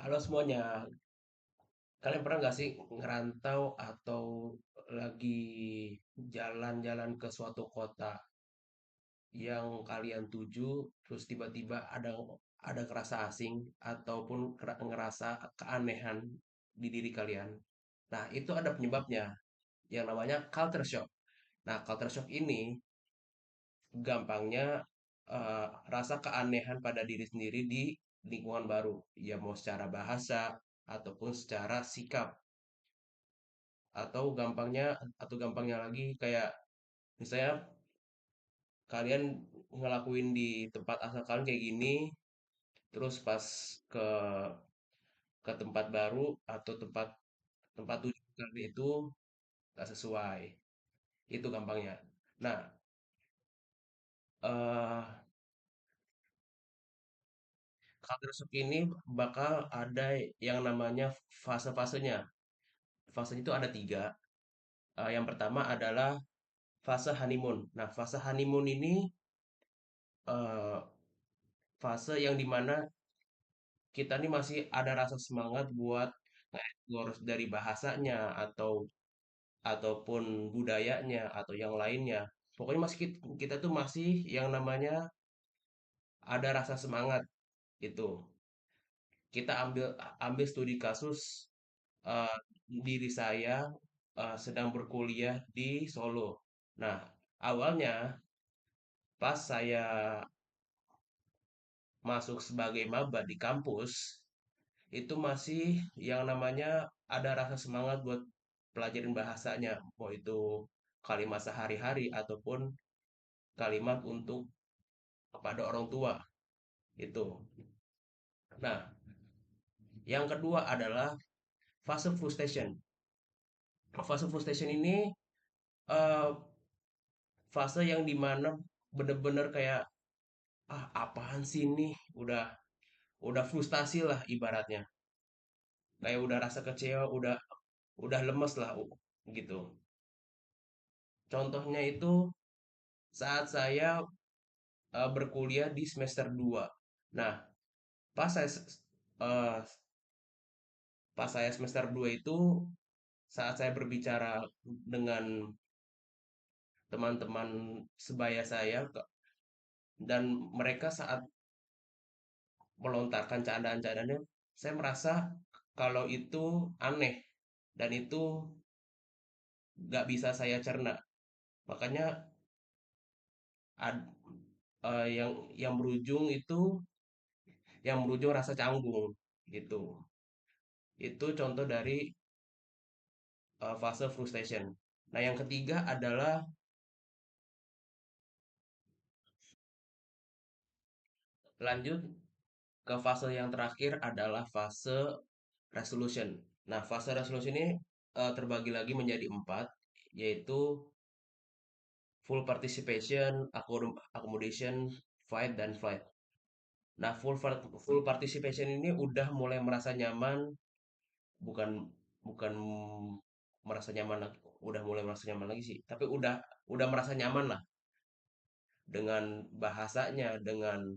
Halo semuanya, kalian pernah nggak sih ngerantau atau lagi jalan-jalan ke suatu kota yang kalian tuju, terus tiba-tiba ada kerasa asing ataupun ngerasa keanehan di diri kalian. Nah, itu ada penyebabnya yang namanya culture shock. Nah, culture shock ini gampangnya rasa keanehan pada diri sendiri di lingkungan baru, ya mau secara bahasa ataupun secara sikap atau gampangnya lagi kayak misalnya kalian ngelakuin di tempat asal kalian kayak gini terus pas ke ke tempat baru atau tempat tempat tujuan kalian itu gak sesuai, itu gampangnya. Nah, eh culture shock ini bakal ada yang namanya fase-fasenya. Fasenya itu ada tiga. Yang pertama adalah fase honeymoon. Nah, fase honeymoon ini eh, fase yang dimana kita nih masih ada rasa semangat buat nge-explore dari bahasanya ataupun budayanya atau yang lainnya. Pokoknya masih kita tuh masih yang namanya ada rasa semangat itu. Kita ambil ambil studi kasus eh, diri saya sedang berkuliah di Solo. Nah, awalnya pas saya masuk sebagai maba di kampus, itu masih yang namanya ada rasa semangat buat pelajarin bahasanya, mau itu kalimat sehari-hari ataupun kalimat untuk kepada orang tua itu. Nah, yang kedua adalah fase frustration. Fase frustration ini eh, fase yang dimana bener-bener kayak apaan sih ini, udah frustasi lah ibaratnya, kayak udah rasa kecewa, udah lemes lah gitu. Contohnya itu saat saya berkuliah di semester 2. Nah, pas saya eh, pas saya semester 2 itu saat saya berbicara dengan teman-teman sebaya saya dan mereka saat melontarkan candaan-candaannya, saya merasa kalau itu aneh dan itu nggak bisa saya cerna. Makanya ad- yang berujung rasa canggung gitu. Itu contoh dari fase frustration. Nah, yang ketiga adalah lanjut ke fase yang terakhir adalah fase resolution. Nah, fase resolution ini terbagi lagi menjadi empat, yaitu full participation, accommodation, fight, dan flight. Nah, full participation ini udah mulai merasa nyaman, bukan bukan merasa nyaman lagi, udah mulai merasa nyaman lagi sih, tapi udah merasa nyaman lah dengan bahasanya, dengan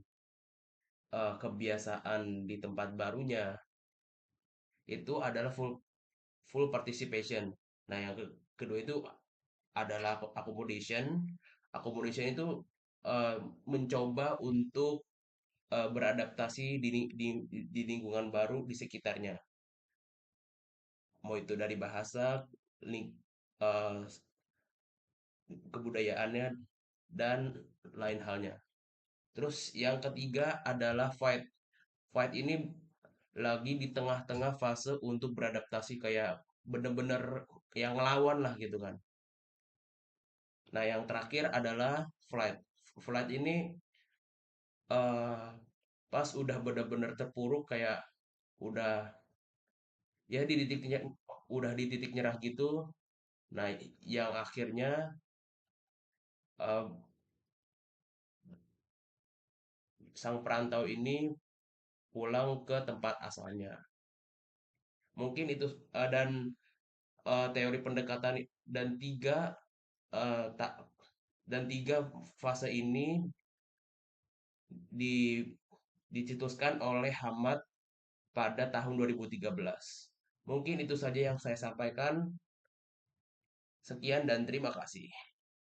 kebiasaan di tempat barunya, itu adalah full participation. Nah, yang kedua itu adalah accommodation. Accommodation itu eh, mencoba untuk beradaptasi di lingkungan baru di sekitarnya. Mau itu dari bahasa, ling, eh, kebudayaannya, dan lain halnya. Terus yang ketiga adalah fight. Fight ini lagi di tengah-tengah fase untuk beradaptasi kayak bener-bener yang ngelawan lah gitu kan. Nah, yang terakhir adalah flight. Flight ini eh pas udah bener-bener terpuruk kayak udah ya di titik nyerah gitu. Nah, yang akhirnya eh, sang perantau ini pulang ke tempat asalnya. Mungkin itu dan teori pendekatan dan tiga tak dan tiga fase ini di dicetuskan oleh Hamad pada tahun 2013. Mungkin itu saja yang saya sampaikan. Sekian dan terima kasih.